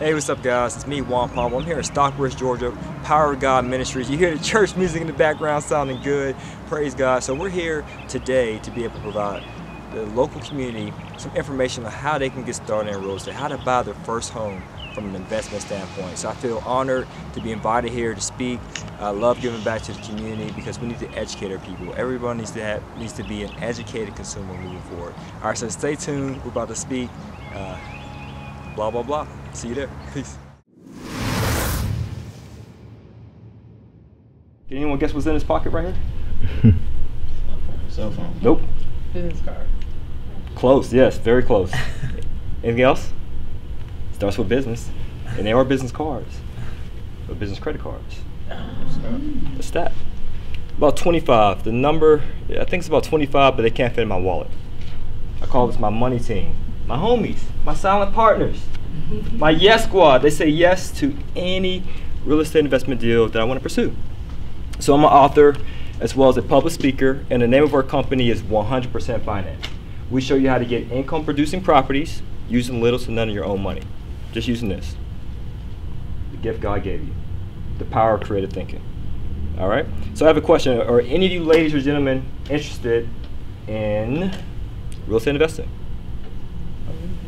Hey, what's up guys? It's me, Juan Pablo. I'm here in Stockbridge, Georgia, Power of God Ministries. You hear the church music in the background sounding good. Praise God. So we're here today to be able to provide the local community some information on how they can get started in real estate, how to buy their first home from an investment standpoint. So I feel honored to be invited here to speak. I love giving back to the community because we need to educate our people. Everyone needs to be an educated consumer moving forward. All right, so stay tuned. We're about to speak. Blah, blah, blah. See you there. Peace. Can anyone guess what's in his pocket right here? Cell phone. Nope. Business card. Close, yes, very close. Anything else? Starts with business. And they are business cards. Or business credit cards. What's that? About 25. The number, I think it's about 25, but they can't fit in my wallet. I call this my money team. My homies, my silent partners, my yes squad. They say yes to any real estate investment deal that I want to pursue. So I'm an author as well as a public speaker, and the name of our company is 100% Finance. We show you how to get income producing properties using little to none of your own money. Just using this, the gift God gave you, the power of creative thinking. All right, so I have a question. Are any of you ladies or gentlemen interested in real estate investing?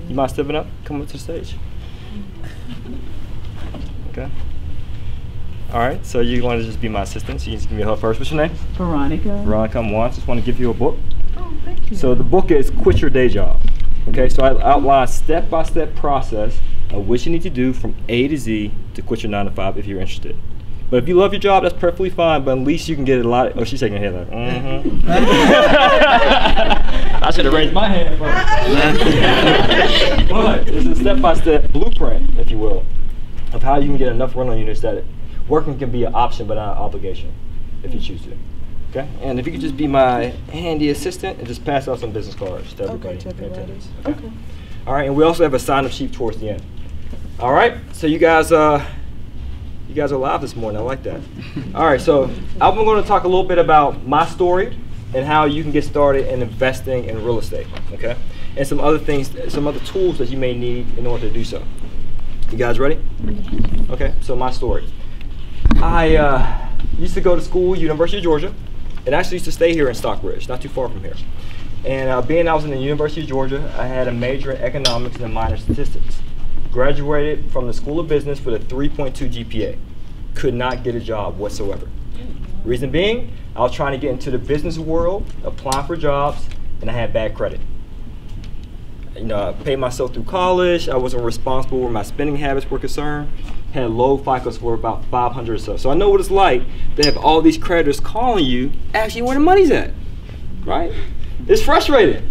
You mind stepping up? Come up to the stage. Okay. All right, so you want to just be my assistant, so you can just give me a hug first. What's your name? Veronica. Veronica, I'm Juan. Just want to give you a book. Oh, thank you. So the book is Quit Your Day Job. Okay, so I outline step-by-step process of what you need to do from A to Z to quit your 9 to 5 if you're interested. But if you love your job, that's perfectly fine, but at least you can get a lot of, oh, she's shaking her head like, I should have raised my hand first. But it's a step-by-step blueprint, if you will, of how you can get enough rental units that working can be an option but not an obligation if you choose to. Okay? And if you could just be my handy assistant and just pass out some business cards to everybody. Okay, to everybody. Okay. All right, and we also have a sign-up sheet towards the end. All right, so you guys are live this morning. I like that. All right, so I'm going to talk a little bit about my story and how you can get started in investing in real estate, okay? And some other things, some other tools that you may need in order to do so. You guys ready? Okay, so my story. I used to go to school, University of Georgia, and actually used to stay here in Stockbridge, not too far from here. And being I was in the University of Georgia, I had a major in economics and a minor in statistics. Graduated from the School of Business with a 3.2 GPA. Could not get a job whatsoever. Reason being, I was trying to get into the business world, applying for jobs, and I had bad credit. You know, I paid myself through college. I wasn't responsible where my spending habits were concerned. Had low FICO score, about 500 or so. So I know what it's like to have all these creditors calling you, asking you where the money's at, right? It's frustrating.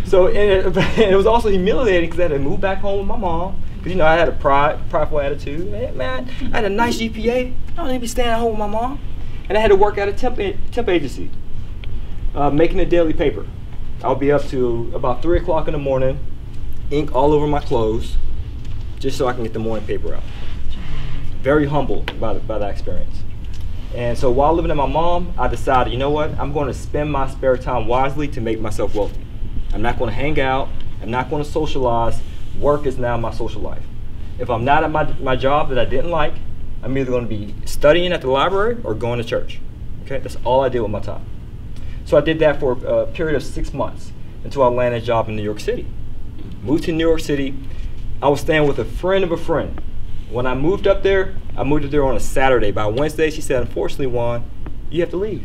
So it was also humiliating because I had to move back home with my mom. Because, you know, I had a prideful attitude. Hey, man, I had a nice GPA. I don't need to be staying at home with my mom. And I had to work at a temp agency, making a daily paper. I'll be up to about 3 o'clock in the morning, ink all over my clothes, just so I can get the morning paper out. Very humbled by that experience. And so while living with my mom, I decided, you know what? I'm going to spend my spare time wisely to make myself wealthy. I'm not going to hang out. I'm not going to socialize. Work is now my social life. If I'm not at my job that I didn't like, I'm either going to be studying at the library or going to church. Okay, that's all I did with my time. So I did that for a period of 6 months until I landed a job in New York City. Moved to New York City. I was staying with a friend of a friend. When I moved up there on a Saturday. By Wednesday, she said, unfortunately, Juan, you have to leave.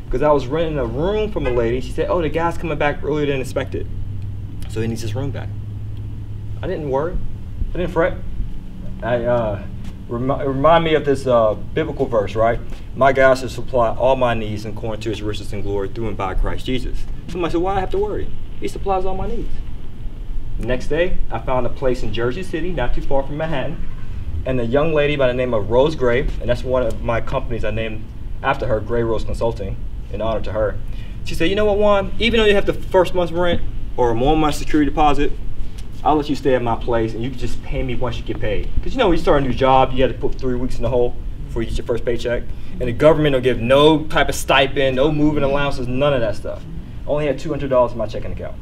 Because I was renting a room from a lady. She said, oh, the guy's coming back earlier than expected. So he needs his room back. I didn't worry. I didn't fret. It remind me of this biblical verse, right? My God shall supply all my needs according to his riches and glory through and by Christ Jesus. Somebody said, why do I have to worry? He supplies all my needs. The next day, I found a place in Jersey City, not too far from Manhattan, and a young lady by the name of Rose Gray, and that's one of my companies I named after her, Gray Rose Consulting, in honor to her. She said, you know what, Juan, even though you have the first month's rent or a 1 month security deposit, I'll let you stay at my place and you can just pay me once you get paid. Because you know, when you start a new job, you got to put 3 weeks in the hole before you get your first paycheck. And the government will give no type of stipend, no moving allowances, none of that stuff. Only had $200 in my checking account.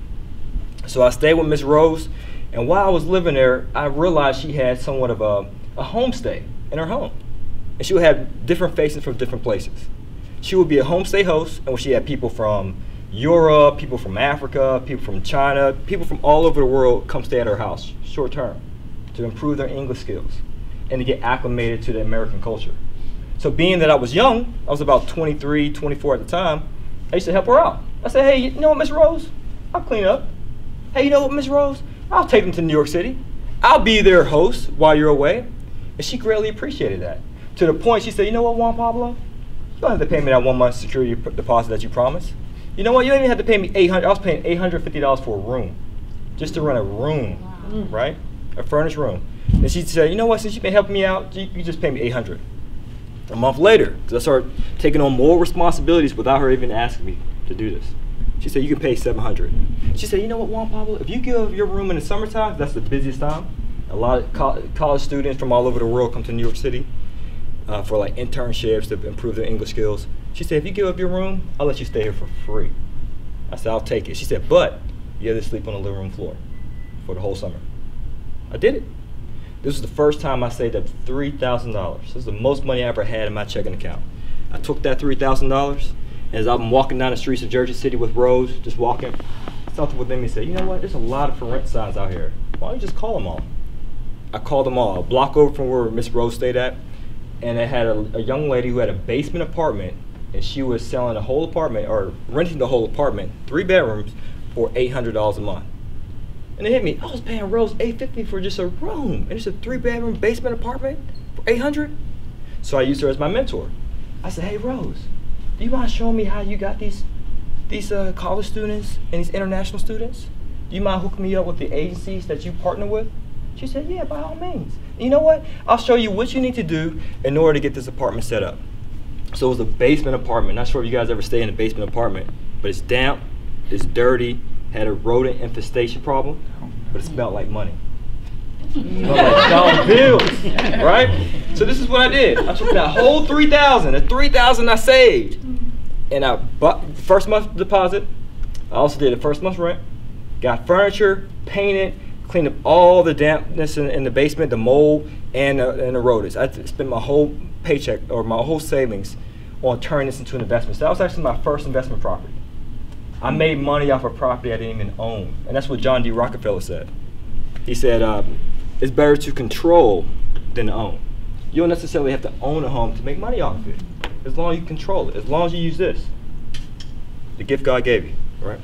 So I stayed with Miss Rose, And while I was living there, I realized she had somewhat of a homestay in her home. And she would have different faces from different places. She would be a homestay host, and she had people from Europe, people from Africa, people from China, people from all over the world come stay at her house short term to improve their English skills and to get acclimated to the American culture. So being that I was young, I was about 23, 24 at the time, I used to help her out. I said, hey, you know what, Miss Rose? I'll clean up. Hey, you know what, Miss Rose? I'll take them to New York City. I'll be their host while you're away. And she greatly appreciated that. To the point she said, you know what, Juan Pablo? You don't have to pay me that 1 month security deposit that you promised. You know what, you don't even have to pay me $800. I was paying $850 for a room, just to rent a room, right? A furnished room. And she said, you know what, since you've been helping me out, you just pay me $800. A month later, because I started taking on more responsibilities without her even asking me to do this. She said, you can pay $700. She said, you know what, Juan Pablo, if you give your room in the summertime, that's the busiest time. A lot of college students from all over the world come to New York City for like internships to improve their English skills. She said, if you give up your room, I'll let you stay here for free. I said, I'll take it. She said, but you have to sleep on the living room floor for the whole summer. I did it. This was the first time I saved up $3,000. This is the most money I ever had in my checking account. I took that $3,000, and as I'm walking down the streets of Jersey City with Rose, just walking, something within me said, you know what, there's a lot of for rent signs out here. Why don't you just call them all? I called them all, a block over from where Miss Rose stayed at, and it had a young lady who had a basement apartment, and she was selling the whole apartment, or renting the whole apartment, 3 bedrooms, for $800 a month. And it hit me, I was paying Rose $850 for just a room, and it's a 3-bedroom basement apartment for $800? So I used her as my mentor. I said, hey Rose, do you mind showing me how you got these college students and these international students? Do you mind hooking me up with the agencies that you partner with? She said, yeah, by all means. And you know what? I'll show you what you need to do in order to get this apartment set up. So it was a basement apartment. Not sure if you guys ever stay in a basement apartment, but it's damp, it's dirty, had a rodent infestation problem, but it smelled like money. It smelled like dollar bills, right? So this is what I did. I took that whole $3,000, the $3,000 I saved, and I bought the first month's deposit. I also did the first month's rent, got furniture, painted, cleaned up all the dampness in the basement, the mold, and the rodents. I spent my whole paycheck, or my whole savings, on turning this into an investment. So that was actually my first investment property. I made money off a property I didn't even own. And that's what John D. Rockefeller said. He said, it's better to control than to own. You don't necessarily have to own a home to make money off of it, as long as you control it, as long as you use this, the gift God gave you, right?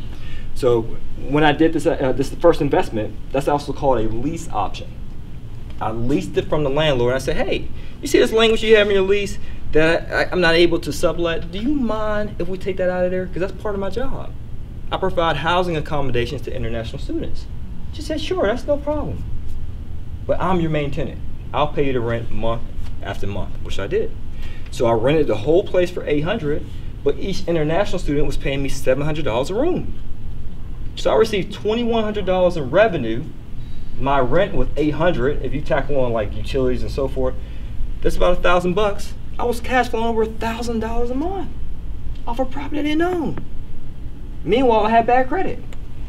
So when I did this, this first investment, that's also called a lease option. I leased it from the landlord. I said, hey, you see this language you have in your lease that I'm not able to sublet? Do you mind if we take that out of there? Because that's part of my job. I provide housing accommodations to international students. She said, sure, that's no problem. But I'm your main tenant. I'll pay you the rent month after month, which I did. So I rented the whole place for $800, but each international student was paying me $700 a room. So I received $2,100 in revenue. My rent was $800. If you tackle on like utilities and so forth, that's about $1,000. I was cash flowing over $1,000 a month off a property I didn't own. Meanwhile, I had bad credit.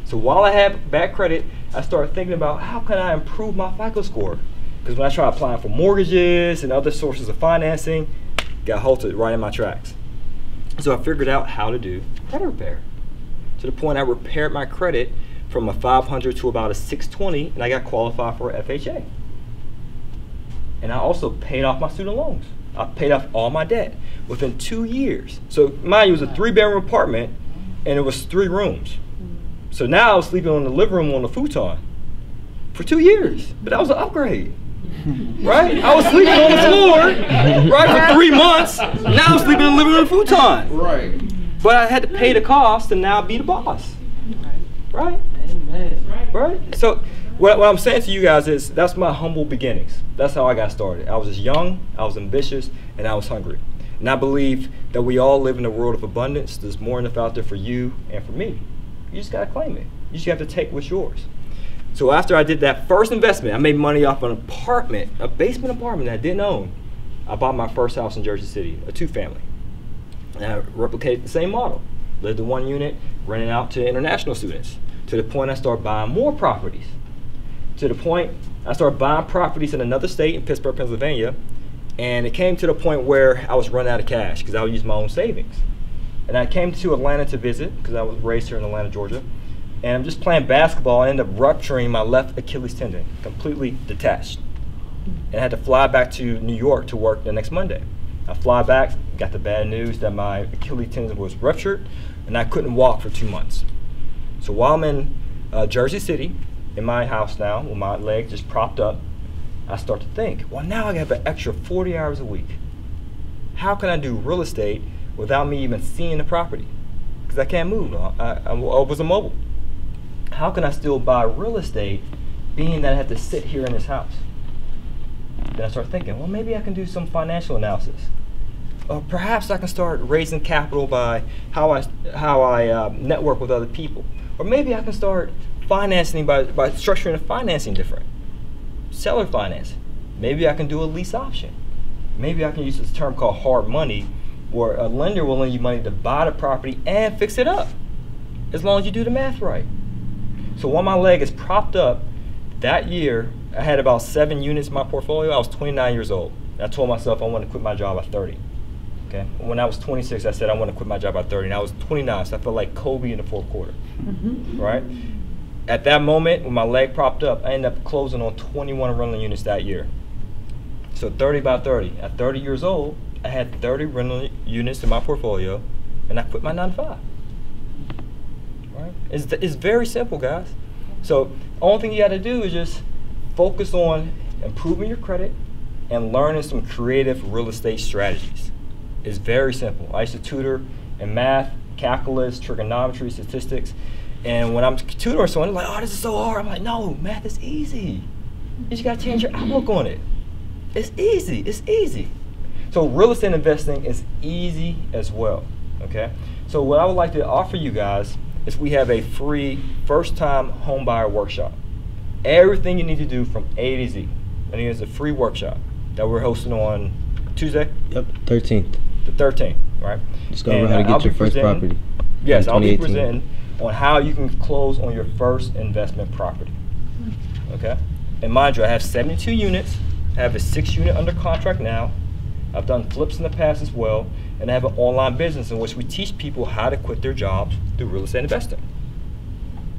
So while I had bad credit, I started thinking about how can I improve my FICO score? Because when I tried applying for mortgages and other sources of financing, got halted right in my tracks. So I figured out how to do credit repair. To the point I repaired my credit from a 500 to about a 620, and I got qualified for a FHA. And I also paid off my student loans. I paid off all my debt within 2 years. So mind you, it was a 3-bedroom apartment, and it was 3 rooms. So now I was sleeping on the living room on the futon for 2 years, but that was an upgrade, right? I was sleeping on the floor, right, for 3 months. Now I'm sleeping in the living room futon. Right. But I had to pay the cost to now be the boss, right? Right? So what I'm saying to you guys is that's my humble beginnings. That's how I got started. I was just young, I was ambitious, and I was hungry. And I believe that we all live in a world of abundance. There's more enough out there for you and for me. You just gotta claim it. You just have to take what's yours. So after I did that first investment, I made money off an apartment, a basement apartment that I didn't own. I bought my first house in Jersey City, a 2-family. And I replicated the same model. Lived in 1 unit, rented out to international students. To the point I started buying more properties. to the point I started buying properties in another state, in Pittsburgh, Pennsylvania, and it came to the point where I was running out of cash because I would use my own savings. And I came to Atlanta to visit because I was raised here in Atlanta, Georgia. And I'm just playing basketball. I ended up rupturing my left Achilles tendon, completely detached. And I had to fly back to New York to work the next Monday. I fly back, got the bad news that my Achilles tendon was ruptured, and I couldn't walk for 2 months. So while I'm in Jersey City, in my house now, with my leg just propped up, I start to think, well, now I have an extra 40 hours a week. How can I do real estate without me even seeing the property? Because I can't move. I was immobile. How can I still buy real estate being that I have to sit here in this house? Then I start thinking, well, maybe I can do some financial analysis. Or perhaps I can start raising capital by how I network with other people. Or maybe I can start financing by structuring the financing different. Seller finance. Maybe I can do a lease option. Maybe I can use this term called hard money, where a lender will lend you money to buy the property and fix it up, as long as you do the math right. So while my leg is propped up, that year I had about 7 units in my portfolio. I was 29 years old. And I told myself I want to quit my job at 30. Okay. When I was 26, I said I want to quit my job at 30. And I was 29, so I felt like Kobe in the fourth quarter. Right? At that moment, when my leg propped up, I ended up closing on 21 rental units that year. So 30 by 30. At 30 years old, I had 30 rental units in my portfolio, and I quit my 9-to-5. Right? It's very simple, guys. So only thing you got to do is just focus on improving your credit and learning some creative real estate strategies. It's very simple. I used to tutor in math, calculus, trigonometry, statistics. And when I'm tutoring someone, they're like, oh, this is so hard. I'm like, no, math is easy. You just got to change your outlook on it. It's easy. It's easy. So real estate investing is easy as well, okay? So what I would like to offer you guys is we have a free first-time home buyer workshop. Everything you need to do from A to Z. And it's a free workshop that we're hosting on Tuesday? Yep, 13th. The 13th, right? Discover how to get your first property. Yes, I'll be presenting on how you can close on your first investment property. Okay? And mind you, I have 72 units. I have a 6 unit under contract now. I've done flips in the past as well. And I have an online business in which we teach people how to quit their jobs through real estate investing.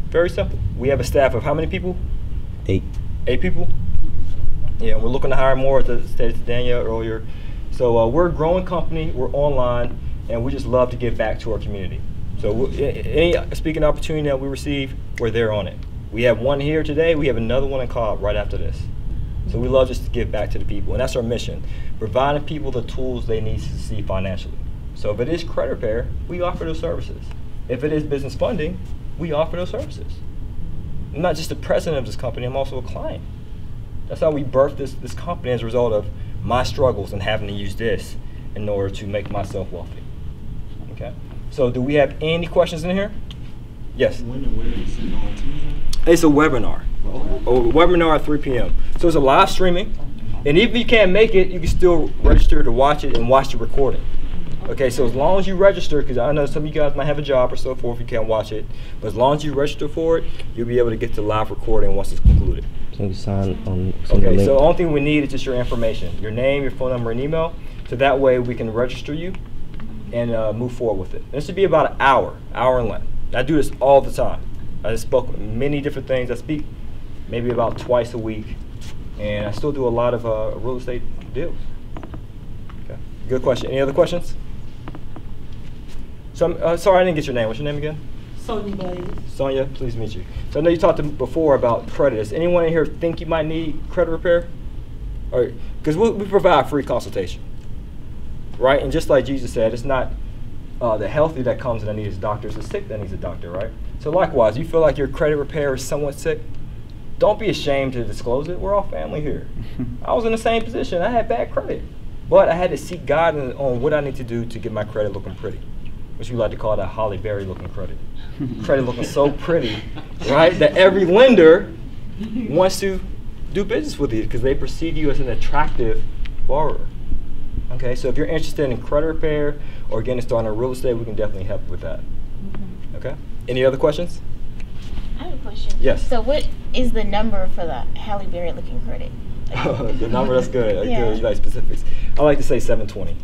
Very simple. We have a staff of how many people? 8. 8 people? Yeah, we're looking to hire more, as I stated to Danielle earlier. So we're a growing company, we're online, and we just love to give back to our community. So any speaking opportunity that we receive, we're there on it. We have one here today, we have another one in Cobb right after this. So we love just to give back to the people, and that's our mission, providing people the tools they need to succeed financially. So if it is credit repair, we offer those services. If it is business funding, we offer those services. I'm not just the president of this company, I'm also a client. That's how we birthed this company as a result of my struggles and having to use this in order to make myself wealthy. Okay? So do we have any questions in here? Yes? When and where is it on Tuesday? It's a webinar. A webinar at 3 p.m. So it's a live streaming. And even if you can't make it, you can still register to watch it and watch the recording. Okay, so as long as you register, because I know some of you guys might have a job or so forth, you can't watch it, but as long as you register for it, you'll be able to get the live recording once it's concluded. So you sign on. Okay, so the only thing we need is just your information, your name, your phone number, and email, so that way we can register you and move forward with it. This should be about an hour in length. I do this all the time. I spoke many different things. I speak maybe about twice a week, and I still do a lot of real estate deals. Okay, good question. Any other questions? So sorry, I didn't get your name. What's your name again? Sonia Blaze. Sonia, pleased to meet you. So I know you talked before about credit. Does anyone in here think you might need credit repair? Because we provide free consultation, right? And just like Jesus said, it's not the healthy that comes that needs a doctor, it's the sick that needs a doctor, right? So likewise, you feel like your credit repair is somewhat sick, don't be ashamed to disclose it. We're all family here. I was in the same position. I had bad credit, but I had to seek God on what I need to do to get my credit looking pretty, which we like to call that Holly Berry looking credit. Credit looking so pretty, right, that every lender wants to do business with you because they perceive you as an attractive borrower. Okay, so if you're interested in credit repair or getting started in real estate, we can definitely help you with that. Okay, any other questions? I have a question. Yes. So what is the number for the Halle Berry looking credit? The number, that's good. Yeah. Good. You like specifics. I like to say 720.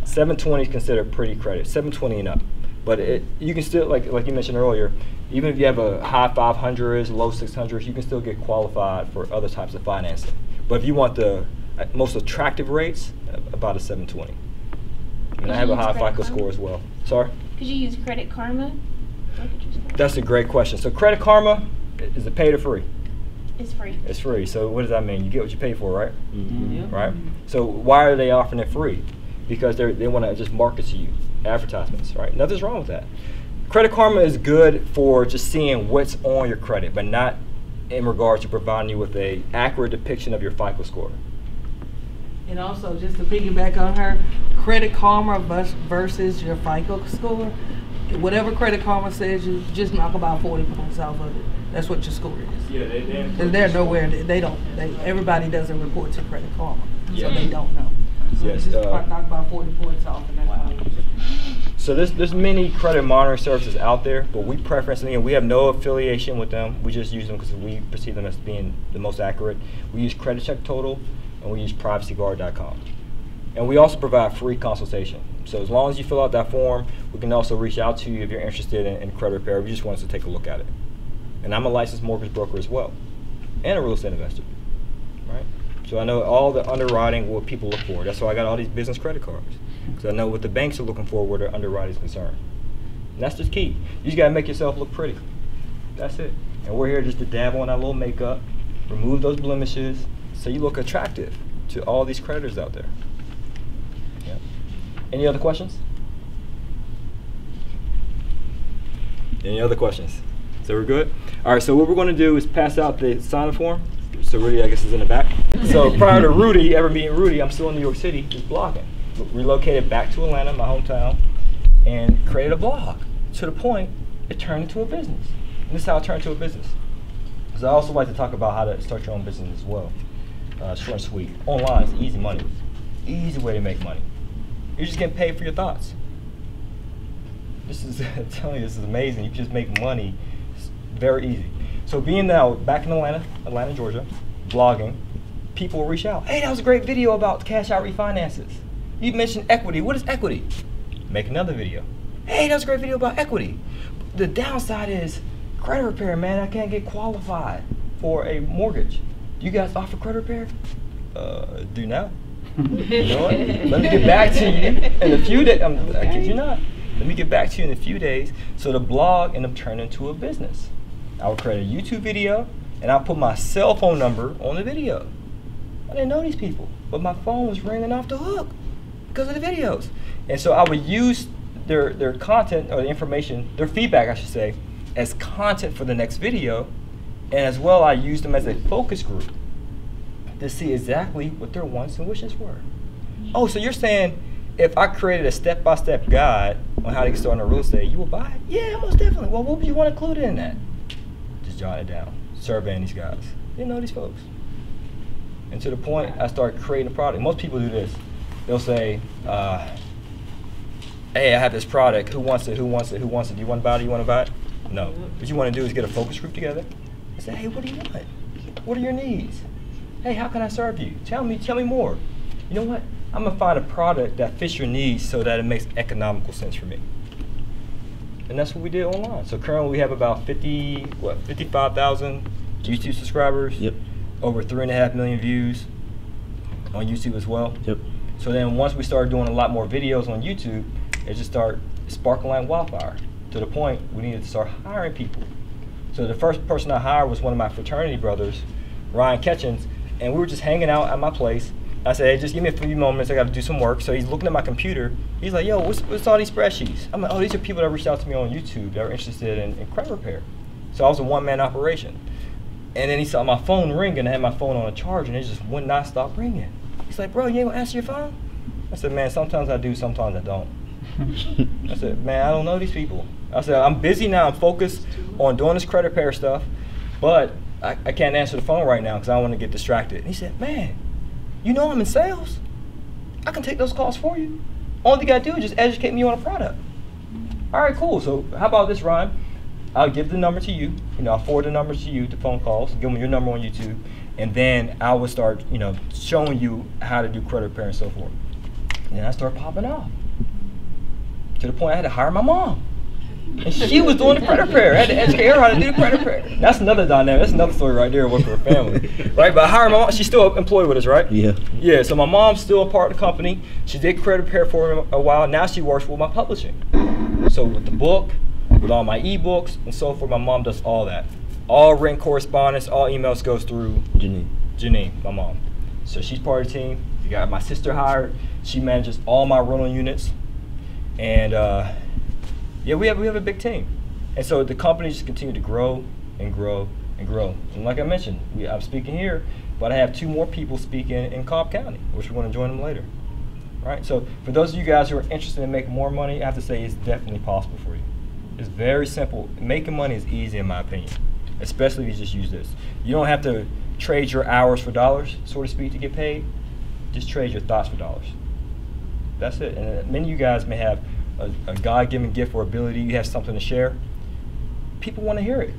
720 is considered pretty credit. 720 and up. But you can still, like you mentioned earlier, even if you have a high 500s, low 600s, you can still get qualified for other types of financing. But if you want the most attractive rates, about a 720. And I have a high FICO score as well. Sorry? Could you use Credit Karma? Look at your score. That's a great question. So Credit Karma, is it paid or free? It's free. It's free. So what does that mean? You get what you pay for, right? Mm-hmm. Right? So why are they offering it free? Because they want to just market to you, advertisements, right? Nothing's wrong with that. Credit Karma is good for just seeing what's on your credit, but not in regards to providing you with a accurate depiction of your FICO score. And also, just to piggyback on her, Credit Karma versus your FICO score, whatever Credit Karma says, you just knock about 40 points off of it. That's what your score is. Yeah, And they're nowhere, everybody doesn't report to Credit Karma, Yeah. so they don't know. So Yes, just knock about 40 points off, and that's how it is. So there's many credit monitoring services out there, but we preference, and we have no affiliation with them. We just use them because we perceive them as being the most accurate. We use Credit Check Total, and we use privacyguard.com. And we also provide free consultation. So as long as you fill out that form, we can also reach out to you if you're interested in credit repair. We just want us to take a look at it. And I'm a licensed mortgage broker as well, and a real estate investor, right? So I know all the underwriting, what people look for. That's why I got all these business credit cards, because I know what the banks are looking for where their underwriting is concerned. And that's just key. You just gotta make yourself look pretty. That's it. And we're here just to dab on that little makeup, remove those blemishes, so you look attractive to all these creditors out there. Yeah. Any other questions? Any other questions? So we're good? All right, so what we're going to do is pass out the sign-up form. So Rudy, I guess, is in the back. So prior to Rudy, ever meeting Rudy, I'm still in New York City, just blogging. Relocated back to Atlanta, my hometown, and created a blog. To the point, it turned into a business. And this is how it turned into a business. Because I also like to talk about how to start your own business as well. Short and sweet. Online is easy money. Easy way to make money. You're just getting paid for your thoughts. This is, I'm telling you, this is amazing. You can just make money. It's very easy. So being now back in Atlanta, Georgia, blogging, people will reach out. Hey, that was a great video about cash out refinances. You mentioned equity. What is equity? Make another video. Hey, that was a great video about equity. The downside is credit repair, man. I can't get qualified for a mortgage. Do you guys offer credit repair? Do now. You know what? Let me get back to you in a few days. I kid you not. Let me get back to you in a few days. So the blog ended up turning into a business. I would create a YouTube video, and I'll put my cell phone number on the video. I didn't know these people, but my phone was ringing off the hook because of the videos. And so I would use their content, or the information, their feedback, I should say, as content for the next video. And as well, I used them as a focus group to see exactly what their wants and wishes were. Oh, so you're saying if I created a step-by-step guide on how to get started in real estate, you will buy it? Yeah, most definitely. Well, what would you want included in that? Just jot it down, surveying these guys. Didn't know these folks. And to the point, I started creating a product. Most people do this. They'll say, hey, I have this product. Who wants it? Who wants it? Who wants it? Do you want to buy it? Do you want to buy it? No. What you want to do is get a focus group together and say, hey, what do you want? What are your needs? Hey, how can I serve you? Tell me more. You know what? I'm going to find a product that fits your needs so that it makes economical sense for me. And that's what we did online. So currently we have about 55,000 YouTube subscribers. Yep. Over 3.5 million views on YouTube as well. Yep. So then once we started doing a lot more videos on YouTube, it just started sparkling like wildfire, to the point we needed to start hiring people. So the first person I hired was one of my fraternity brothers, Ryan Ketchens, and we were just hanging out at my place. I said, hey, just give me a few moments, I got to do some work. So he's looking at my computer. He's like, yo, what's all these spreadsheets? I'm like, oh, these are people that reached out to me on YouTube that are interested in credit repair. So I was a one-man operation. And then he saw my phone ring, and I had my phone on a charge, and it just would not stop ringing. He's like, bro, you ain't gonna answer your phone? I said, man, sometimes I do, sometimes I don't. I said, man, I don't know these people. I said, I'm busy now, I'm focused on doing this credit repair stuff, but I can't answer the phone right now because I don't want to get distracted. And he said, man, you know I'm in sales. I can take those calls for you. All you gotta do is just educate me on a product. All right, cool. So how about this, Ryan? I'll give the number to you. I'll forward the numbers to you, the phone calls, give them your number on YouTube, and then I will start, showing you how to do credit repair and so forth. And then I start popping off to the point I had to hire my mom. And she was doing the credit repair. I had to educate her how to do the credit repair. That's another dynamic. That's another story right there, working for a family. Right? But I hired my mom. She's still employed with us, right? Yeah. Yeah, so my mom's still a part of the company. She did credit repair for a while. Now she works with my publishing. So with the book, with all my ebooks and so forth, my mom does all that. All written correspondence, all emails goes through Janine, my mom. So she's part of the team. You got my sister hired. She manages all my rental units. And yeah, we have a big team. And so the company just continued to grow and grow and grow. And like I mentioned, I'm speaking here, but I have 2 more people speaking in Cobb County, which we're going to join them later. Right? So for those of you guys who are interested in making more money, I have to say it's definitely possible for you. It's very simple. Making money is easy in my opinion, especially if you just use this. You don't have to trade your hours for dollars, so to speak, to get paid. Just trade your thoughts for dollars. That's it. And many of you guys may have a God-given gift or ability. You have something to share. People want to hear it.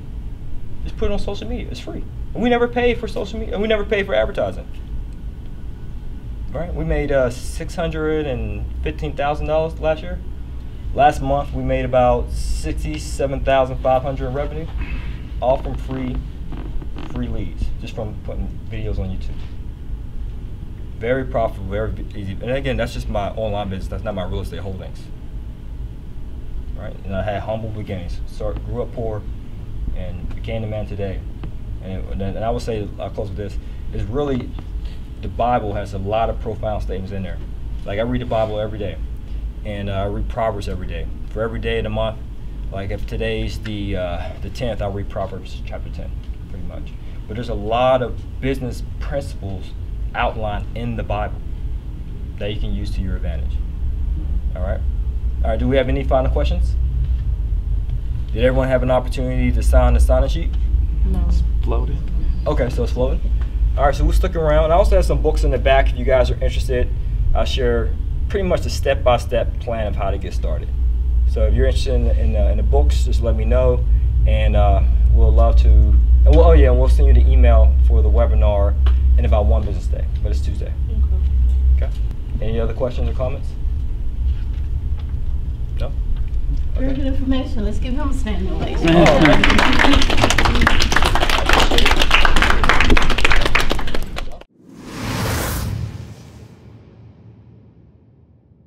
Just put it on social media. It's free. And we never pay for social media. And we never pay for advertising. Right? We made $615,000 last year. Last month we made about $67,500 in revenue, all from free leads, just from putting videos on YouTube. Very profitable, very easy. And again, that's just my online business. That's not my real estate holdings. Right? And I had humble beginnings. Grew up poor and became the man today. And I would say, I'll close with this, is really the Bible has a lot of profound statements in there. Like I read the Bible every day. And I read Proverbs every day. For every day of the month, like if today's the 10th, I'll read Proverbs chapter 10, pretty much. But there's a lot of business principles outlined in the Bible that you can use to your advantage. All right? All right, do we have any final questions? Did everyone have an opportunity to sign the sign-in sheet? No. It's floating. Okay, so it's floating. All right, so we'll stick around. I also have some books in the back if you guys are interested. I'll share pretty much the step-by-step plan of how to get started. So if you're interested in the books, just let me know, and we'll love to. And we'll send you the email for the webinar in about 1 business day, but it's Tuesday. Okay. Any other questions or comments? No. Very good information. Let's give him a standing ovation. Oh,